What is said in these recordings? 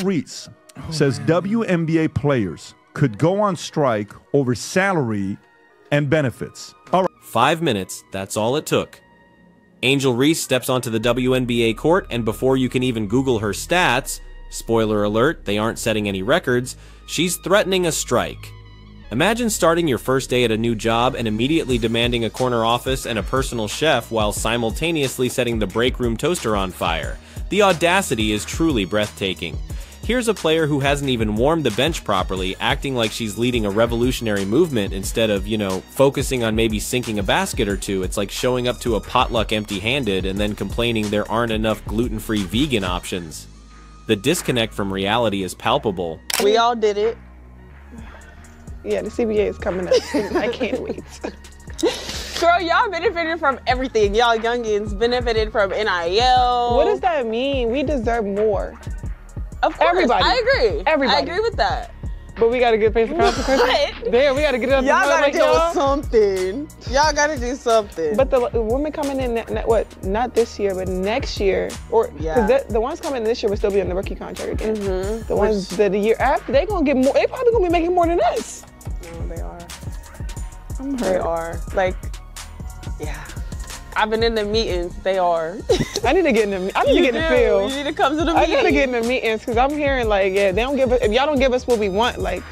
Reese says WNBA players could go on strike over salary and benefits. All right. 5 minutes, that's all it took. Angel Reese steps onto the WNBA court, and before you can even Google her stats, spoiler alert, they aren't setting any records, she's threatening a strike. Imagine starting your first day at a new job and immediately demanding a corner office and a personal chef while simultaneously setting the break room toaster on fire. The audacity is truly breathtaking. Here's a player who hasn't even warmed the bench properly, acting like she's leading a revolutionary movement instead of, focusing on maybe sinking a basket or two. It's like showing up to a potluck empty-handed and then complaining there aren't enough gluten-free vegan options. The disconnect from reality is palpable. We all did it. Yeah, the CBA is coming up. I can't wait. Girl, y'all benefited from everything. Y'all youngins benefited from NIL. What does that mean? We deserve more. Of course, everybody. I agree. Everybody. I agree with that. But we gotta get paid for consequences. What? Damn, we gotta get it up. Y'all gotta like do y'all. something. Y'all gotta do something. But the women coming in, not this year, but next year, or because the ones coming in this year will still be on the rookie contract again. The ones that the year after, they gonna get more. They probably gonna be making more than us. No, they are. I'm hurt. They are. Like, yeah. I've been in the meetings. They are. I need to get in the. I need to get in the field. You need to come to the I meetings. gotta get in the meetings because I'm hearing like, yeah, they don't give us. If y'all don't give us what we want, like,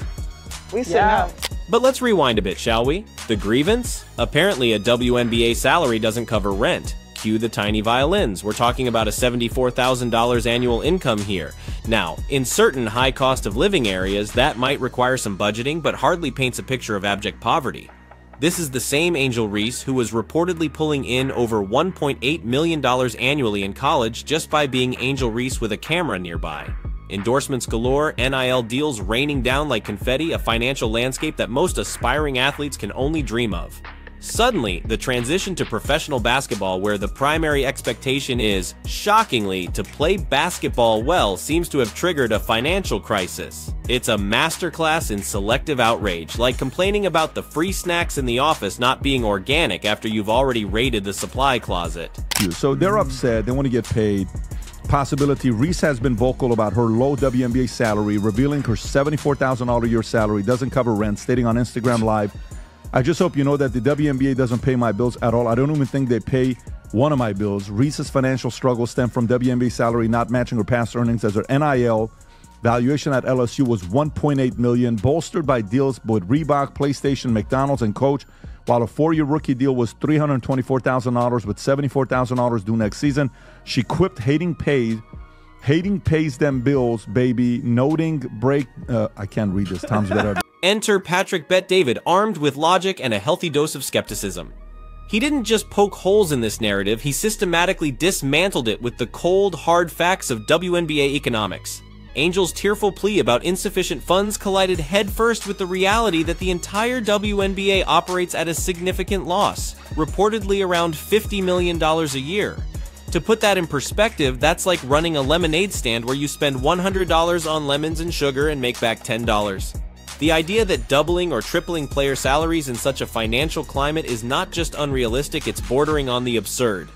we sit out. But let's rewind a bit, shall we? The grievance? Apparently a WNBA salary doesn't cover rent. Cue the tiny violins. We're talking about a $74,000 annual income here. Now, in certain high cost of living areas, that might require some budgeting, but hardly paints a picture of abject poverty. This is the same Angel Reese who was reportedly pulling in over $1.8 million annually in college just by being Angel Reese with a camera nearby. Endorsements galore, NIL deals raining down like confetti, a financial landscape that most aspiring athletes can only dream of. Suddenly, the transition to professional basketball, where the primary expectation is, shockingly, to play basketball well, seems to have triggered a financial crisis. It's a masterclass in selective outrage, like complaining about the free snacks in the office not being organic after you've already raided the supply closet. So they're upset, they want to get paid. Possibility, Reese has been vocal about her low WNBA salary, revealing her $74,000 a year salary doesn't cover rent, stating on Instagram Live, I just hope you know that the WNBA doesn't pay my bills at all. I don't even think they pay one of my bills. Reese's financial struggles stem from WNBA salary not matching her past earnings, as her NIL valuation at LSU was $1.8 million, bolstered by deals with Reebok, PlayStation, McDonald's, and Coach, while a 4-year rookie deal was $324,000 with $74,000 due next season. She quipped, hating pays them bills, baby, noting break. I can't read this. Tom's better. Enter Patrick Bet-David, armed with logic and a healthy dose of skepticism. He didn't just poke holes in this narrative, he systematically dismantled it with the cold, hard facts of WNBA economics. Angel's tearful plea about insufficient funds collided headfirst with the reality that the entire WNBA operates at a significant loss, reportedly around $50 million a year. To put that in perspective, that's like running a lemonade stand where you spend $100 on lemons and sugar and make back $10. The idea that doubling or tripling player salaries in such a financial climate is not just unrealistic, it's bordering on the absurd.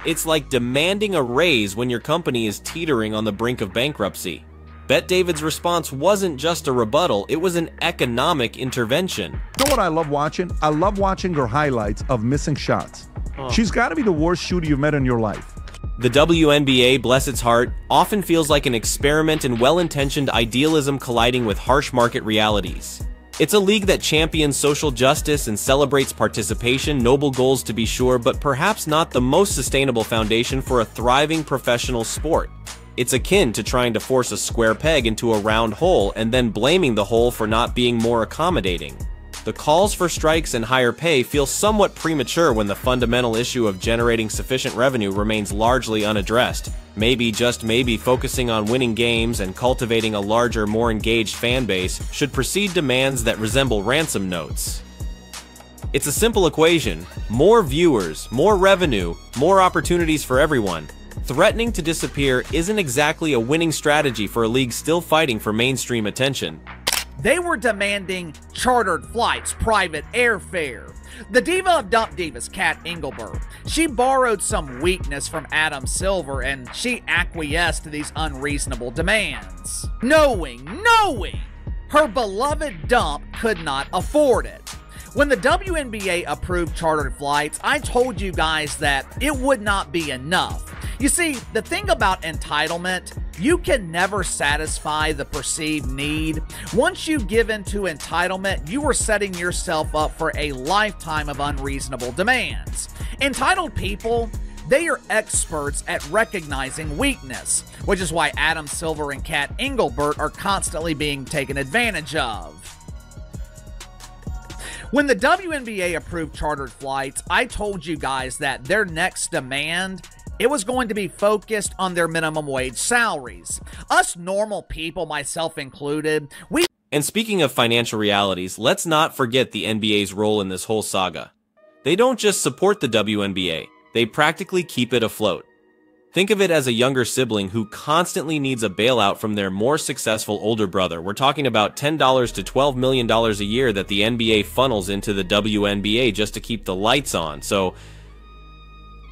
It's like demanding a raise when your company is teetering on the brink of bankruptcy. Bet-David's response wasn't just a rebuttal, it was an economic intervention. You know what I love watching? I love watching her highlights of missing shots. She's got to be the worst shooter you've met in your life. The WNBA, bless its heart, often feels like an experiment in well-intentioned idealism colliding with harsh market realities. It's a league that champions social justice and celebrates participation, noble goals to be sure, but perhaps not the most sustainable foundation for a thriving professional sport. It's akin to trying to force a square peg into a round hole and then blaming the hole for not being more accommodating. The calls for strikes and higher pay feel somewhat premature when the fundamental issue of generating sufficient revenue remains largely unaddressed. Maybe, just maybe, focusing on winning games and cultivating a larger, more engaged fan base should precede demands that resemble ransom notes. It's a simple equation: more viewers, more revenue, more opportunities for everyone. Threatening to disappear isn't exactly a winning strategy for a league still fighting for mainstream attention. They were demanding chartered flights, private airfare. The diva of dump divas, Kat Engelbert, she borrowed some weakness from Adam Silver and she acquiesced to these unreasonable demands, knowing her beloved dump could not afford it. When the WNBA approved chartered flights, I told you guys that it would not be enough. You see, the thing about entitlement, you can never satisfy the perceived need. Once you give in to entitlement, you are setting yourself up for a lifetime of unreasonable demands. Entitled people, they are experts at recognizing weakness, which is why Adam Silver and Kat Engelbert are constantly being taken advantage of. When the WNBA approved chartered flights, I told you guys that their next demand, it was going to be focused on their minimum wage salaries. Us normal people, myself included, And speaking of financial realities, let's not forget the NBA's role in this whole saga. They don't just support the WNBA, they practically keep it afloat. Think of it as a younger sibling who constantly needs a bailout from their more successful older brother. We're talking about $10 to $12 million a year that the NBA funnels into the WNBA just to keep the lights on. So,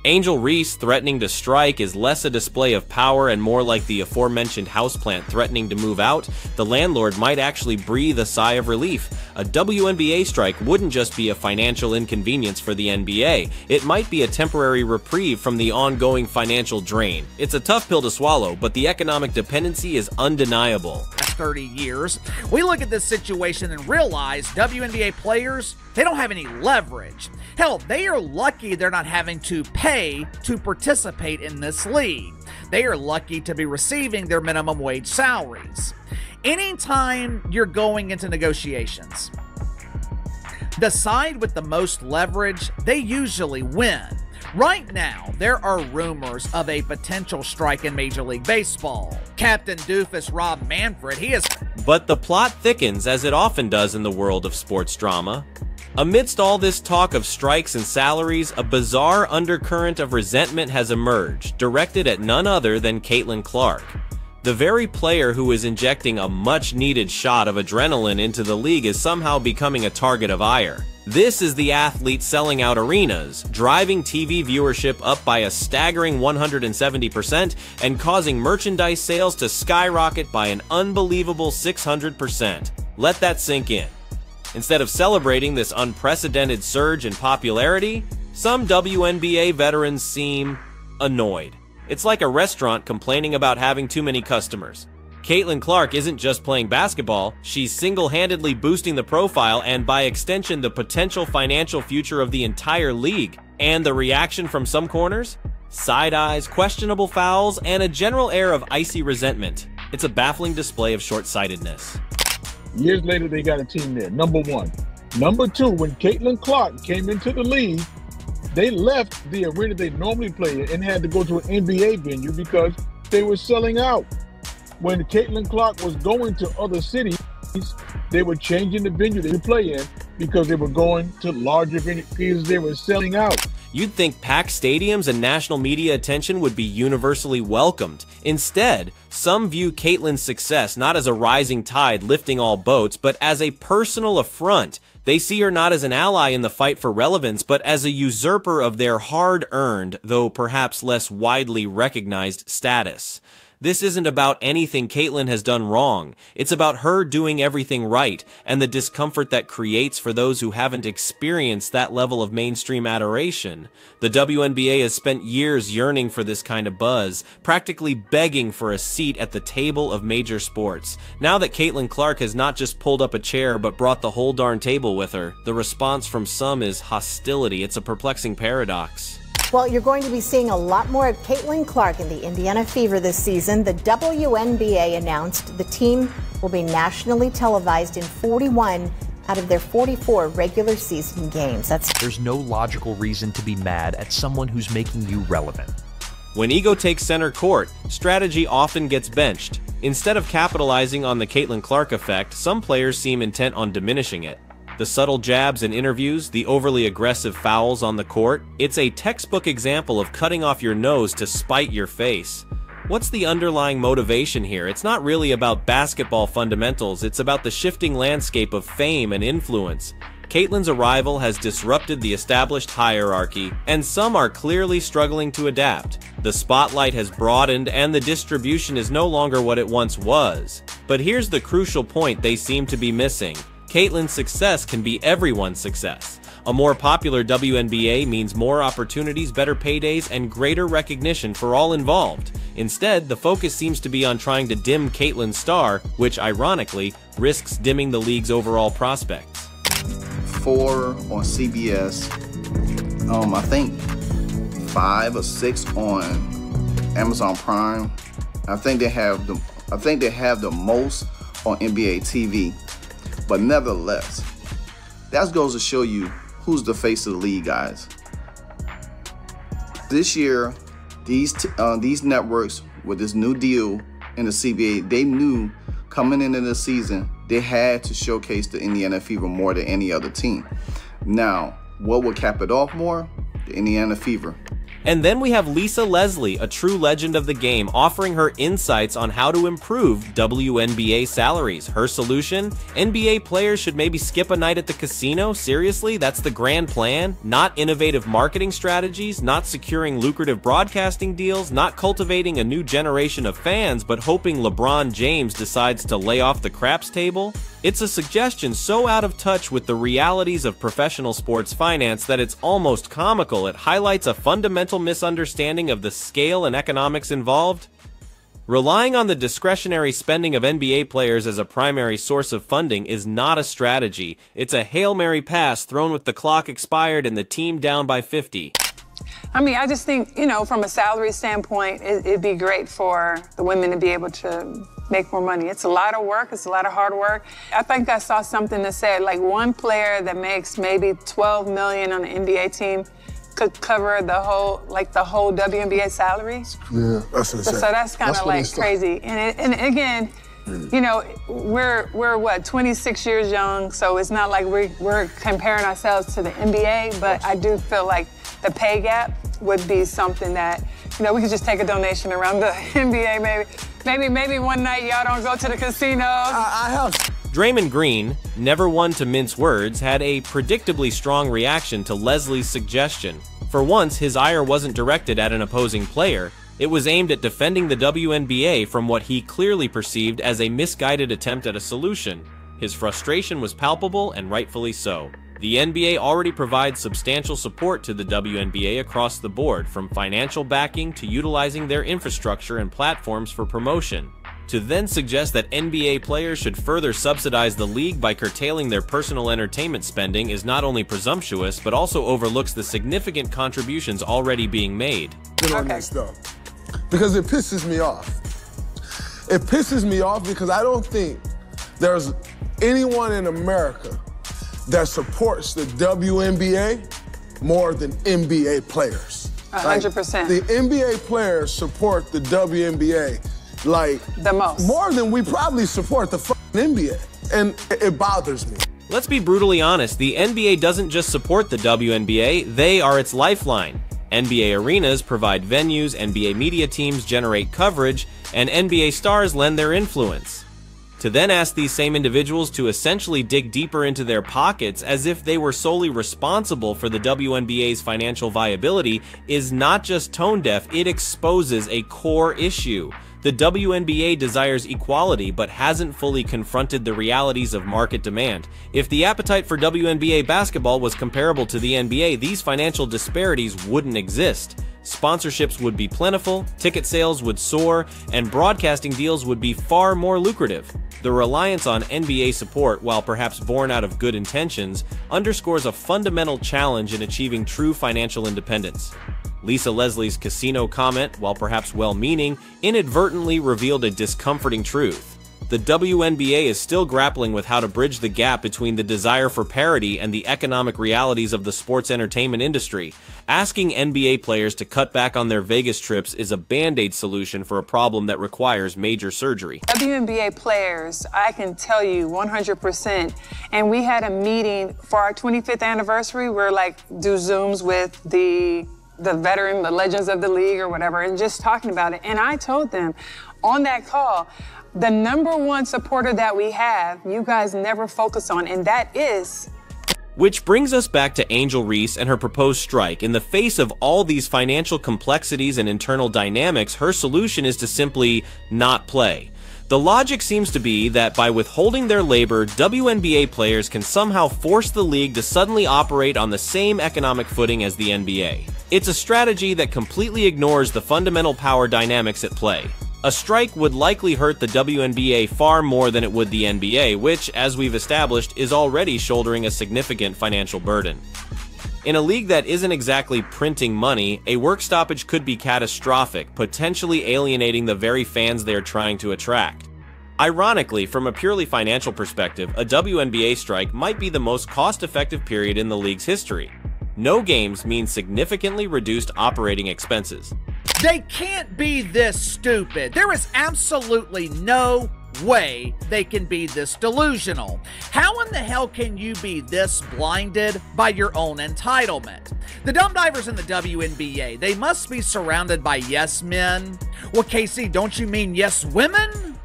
Angel Reese threatening to strike is less a display of power and more like the aforementioned houseplant threatening to move out. The landlord might actually breathe a sigh of relief. A WNBA strike wouldn't just be a financial inconvenience for the NBA. It might be a temporary reprieve from the ongoing financial drain. It's a tough pill to swallow, but the economic dependency is undeniable. 30 years, we look at this situation and realize WNBA players, they don't have any leverage. Hell, they are lucky they're not having to pay to participate in this league. They are lucky to be receiving their minimum wage salaries. Anytime you're going into negotiations, the side with the most leverage, they usually win. Right now, there are rumors of a potential strike in Major League Baseball. Captain Doofus Rob Manfred, But the plot thickens, as it often does in the world of sports drama. Amidst all this talk of strikes and salaries, a bizarre undercurrent of resentment has emerged, directed at none other than Caitlin Clark. The very player who is injecting a much-needed shot of adrenaline into the league is somehow becoming a target of ire. This is the athlete selling out arenas, driving TV viewership up by a staggering 170% and causing merchandise sales to skyrocket by an unbelievable 600%. Let that sink in. Instead of celebrating this unprecedented surge in popularity, some WNBA veterans seem annoyed. It's like a restaurant complaining about having too many customers. Caitlin Clark isn't just playing basketball, she's single-handedly boosting the profile and by extension the potential financial future of the entire league. And the reaction from some corners? Side eyes, questionable fouls, and a general air of icy resentment. It's a baffling display of short-sightedness. Years later, they got a team there, number one. Number two, when Caitlin Clark came into the league, they left the arena they normally play in and had to go to an NBA venue because they were selling out. When Caitlin Clark was going to other cities, they were changing the venue they play in because they were going to larger venues because they were selling out. You'd think packed stadiums and national media attention would be universally welcomed. Instead, some view Caitlin's success not as a rising tide lifting all boats, but as a personal affront. They see her not as an ally in the fight for relevance, but as a usurper of their hard-earned, though perhaps less widely recognized, status. This isn't about anything Caitlin has done wrong. It's about her doing everything right, and the discomfort that creates for those who haven't experienced that level of mainstream adoration. The WNBA has spent years yearning for this kind of buzz, practically begging for a seat at the table of major sports. Now that Caitlin Clark has not just pulled up a chair, but brought the whole darn table with her, the response from some is hostility. It's a perplexing paradox. Well, you're going to be seeing a lot more of Caitlin Clark in the Indiana Fever this season. The WNBA announced the team will be nationally televised in 41 out of their 44 regular season games. There's no logical reason to be mad at someone who's making you relevant. When ego takes center court, strategy often gets benched. Instead of capitalizing on the Caitlin Clark effect, some players seem intent on diminishing it. The subtle jabs in interviews, the overly aggressive fouls on the court, it's a textbook example of cutting off your nose to spite your face. What's the underlying motivation here? It's not really about basketball fundamentals, it's about the shifting landscape of fame and influence. Caitlyn's arrival has disrupted the established hierarchy, and some are clearly struggling to adapt. The spotlight has broadened, and the distribution is no longer what it once was. But here's the crucial point they seem to be missing. Caitlyn's success can be everyone's success. A more popular WNBA means more opportunities, better paydays, and greater recognition for all involved. Instead, the focus seems to be on trying to dim Caitlyn's star, which, ironically, risks dimming the league's overall prospects. 4 on CBS, I think 5 or 6 on Amazon Prime. I think they have the most on NBA TV. But nevertheless, that goes to show you who's the face of the league, guys. This year, these networks with this new deal in the CBA, they knew coming into the season they had to showcase the Indiana Fever more than any other team. Now, what will cap it off more? The Indiana Fever. And then we have Lisa Leslie, a true legend of the game, offering her insights on how to improve WNBA salaries. Her solution? NBA players should maybe skip a night at the casino? Seriously? That's the grand plan? Not innovative marketing strategies? Not securing lucrative broadcasting deals? Not cultivating a new generation of fans, but hoping LeBron James decides to lay off the craps table? It's a suggestion so out of touch with the realities of professional sports finance that it's almost comical. It highlights a fundamental misunderstanding of the scale and economics involved. Relying on the discretionary spending of NBA players as a primary source of funding is not a strategy. It's a Hail Mary pass thrown with the clock expired and the team down by 50. I mean, I just think, from a salary standpoint, it'd be great for the women to be able to make more money. It's a lot of work. It's a lot of hard work. I think I saw something that said, like, one player that makes maybe $12 million on the NBA team could cover the whole WNBA salary. Yeah, that's insane. So that's kind of like crazy. And again, we're what, 26 years young, so it's not like we're comparing ourselves to the NBA, but I do feel like the pay gap would be something that, we could just take a donation around the NBA maybe one night y'all don't go to the casinos. Draymond Green, never one to mince words, had a predictably strong reaction to Leslie's suggestion. For once, his ire wasn't directed at an opposing player. It was aimed at defending the WNBA from what he clearly perceived as a misguided attempt at a solution. His frustration was palpable, and rightfully so. The NBA already provides substantial support to the WNBA across the board, from financial backing to utilizing their infrastructure and platforms for promotion. To then suggest that NBA players should further subsidize the league by curtailing their personal entertainment spending is not only presumptuous, but also overlooks the significant contributions already being made. On that stuff, because it pisses me off. It pisses me off because I don't think there's anyone in America that supports the WNBA more than NBA players. 100%. The NBA players support the WNBA like the most. More than we probably support the NBA. And it bothers me. Let's be brutally honest, the NBA doesn't just support the WNBA, they are its lifeline. NBA arenas provide venues, NBA media teams generate coverage, and NBA stars lend their influence. To then ask these same individuals to essentially dig deeper into their pockets as if they were solely responsible for the WNBA's financial viability is not just tone deaf, it exposes a core issue. The WNBA desires equality but hasn't fully confronted the realities of market demand. If the appetite for WNBA basketball was comparable to the NBA, these financial disparities wouldn't exist. Sponsorships would be plentiful, ticket sales would soar, and broadcasting deals would be far more lucrative. The reliance on NBA support, while perhaps born out of good intentions, underscores a fundamental challenge in achieving true financial independence. Lisa Leslie's casino comment, while perhaps well-meaning, inadvertently revealed a discomforting truth. The WNBA is still grappling with how to bridge the gap between the desire for parity and the economic realities of the sports entertainment industry. Asking NBA players to cut back on their Vegas trips is a band-aid solution for a problem that requires major surgery. WNBA players, I can tell you 100%, and we had a meeting for our 25th anniversary. We're like, do Zooms with the the veteran, the legends of the league or whatever, and just talking about it. And I told them on that call, the #1 supporter that we have, you guys never focus on, and that is... Which brings us back to Angel Reese and her proposed strike. In the face of all these financial complexities and internal dynamics, her solution is to simply not play. The logic seems to be that by withholding their labor, WNBA players can somehow force the league to suddenly operate on the same economic footing as the NBA. It's a strategy that completely ignores the fundamental power dynamics at play. A strike would likely hurt the WNBA far more than it would the NBA, which, as we've established, is already shouldering a significant financial burden. In a league that isn't exactly printing money, a work stoppage could be catastrophic, potentially alienating the very fans they are trying to attract. Ironically, from a purely financial perspective, a WNBA strike might be the most cost-effective period in the league's history. No games means significantly reduced operating expenses. They can't be this stupid. There is absolutely no way they can be this delusional. How in the hell can you be this blinded by your own entitlement? The dumb divers in the WNBA, they must be surrounded by yes men. Well, Casey, don't you mean yes women?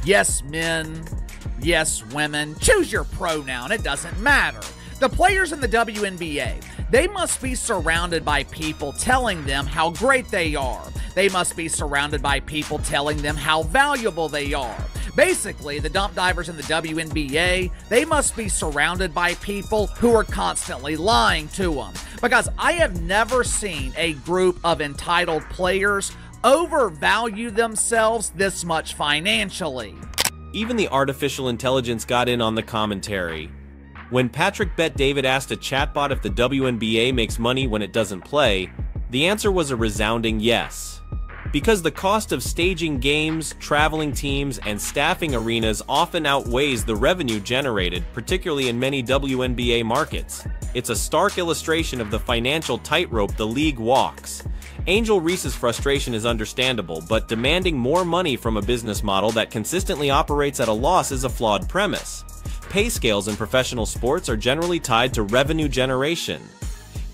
Yes men, yes women. Choose your pronoun, it doesn't matter. The players in the WNBA, they must be surrounded by people telling them how great they are. They must be surrounded by people telling them how valuable they are. Basically, the dump divers in the WNBA, they must be surrounded by people who are constantly lying to them. Because I have never seen a group of entitled players overvalue themselves this much financially. Even the artificial intelligence got in on the commentary. When Patrick Bet-David asked a chatbot if the WNBA makes money when it doesn't play, the answer was a resounding yes. Because the cost of staging games, traveling teams, and staffing arenas often outweighs the revenue generated, particularly in many WNBA markets. It's a stark illustration of the financial tightrope the league walks. Angel Reese's frustration is understandable, but demanding more money from a business model that consistently operates at a loss is a flawed premise. Pay scales in professional sports are generally tied to revenue generation.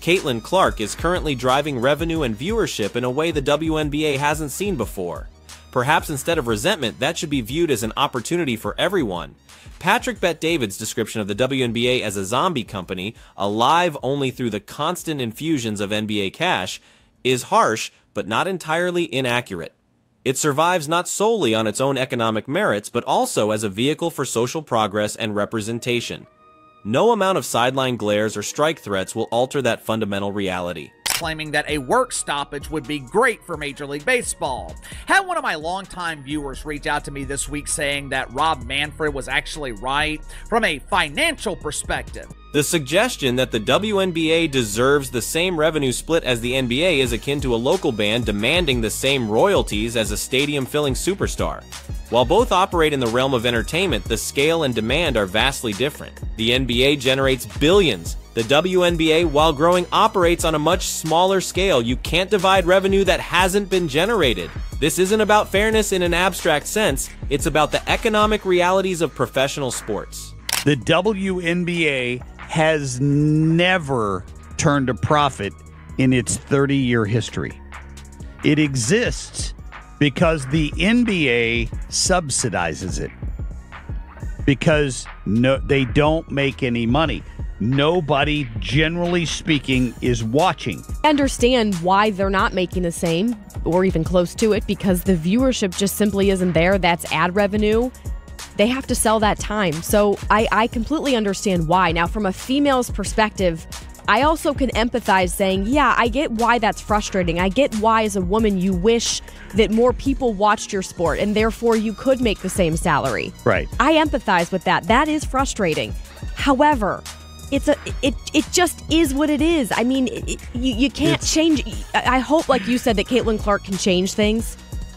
Caitlin Clark is currently driving revenue and viewership in a way the WNBA hasn't seen before. Perhaps instead of resentment, that should be viewed as an opportunity for everyone. Patrick Bet-David's description of the WNBA as a zombie company, alive only through the constant infusions of NBA cash, is harsh, but not entirely inaccurate. It survives not solely on its own economic merits, but also as a vehicle for social progress and representation. No amount of sideline glares or strike threats will alter that fundamental reality. Claiming that a work stoppage would be great for Major League Baseball. Had one of my longtime viewers reach out to me this week saying that Rob Manfred was actually right from a financial perspective. The suggestion that the WNBA deserves the same revenue split as the NBA is akin to a local band demanding the same royalties as a stadium-filling superstar. While both operate in the realm of entertainment, the scale and demand are vastly different. The NBA generates billions. The WNBA, while growing, operates on a much smaller scale. You can't divide revenue that hasn't been generated. This isn't about fairness in an abstract sense. It's about the economic realities of professional sports. The WNBA has never turned a profit in its 30-year history. It exists because the NBA subsidizes it. Because they don't make any money. Nobody, generally speaking, is watching. I understand why they're not making the same or even close to it, because the viewership just simply isn't there. That's ad revenue. They have to sell that time. So I completely understand why. Now, from a female's perspective, I also can empathize saying, yeah, I get why that's frustrating. I get why, as a woman, you wish that more people watched your sport and therefore you could make the same salary. Right. I empathize with that. That is frustrating. However, it just is what it is. I mean, you can't change. I hope, like you said, that Caitlin Clark can change things,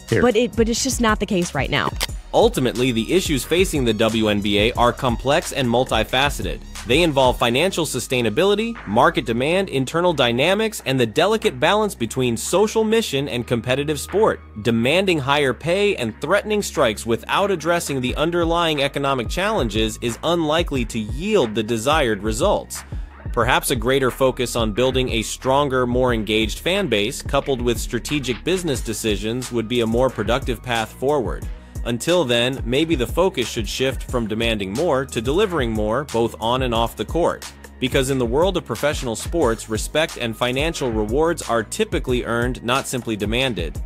but it's just not the case right now. Ultimately, the issues facing the WNBA are complex and multifaceted. They involve financial sustainability, market demand, internal dynamics, and the delicate balance between social mission and competitive sport. Demanding higher pay and threatening strikes without addressing the underlying economic challenges is unlikely to yield the desired results. Perhaps a greater focus on building a stronger, more engaged fan base, coupled with strategic business decisions, would be a more productive path forward. Until then, maybe the focus should shift from demanding more to delivering more, both on and off the court. Because in the world of professional sports, respect and financial rewards are typically earned, not simply demanded.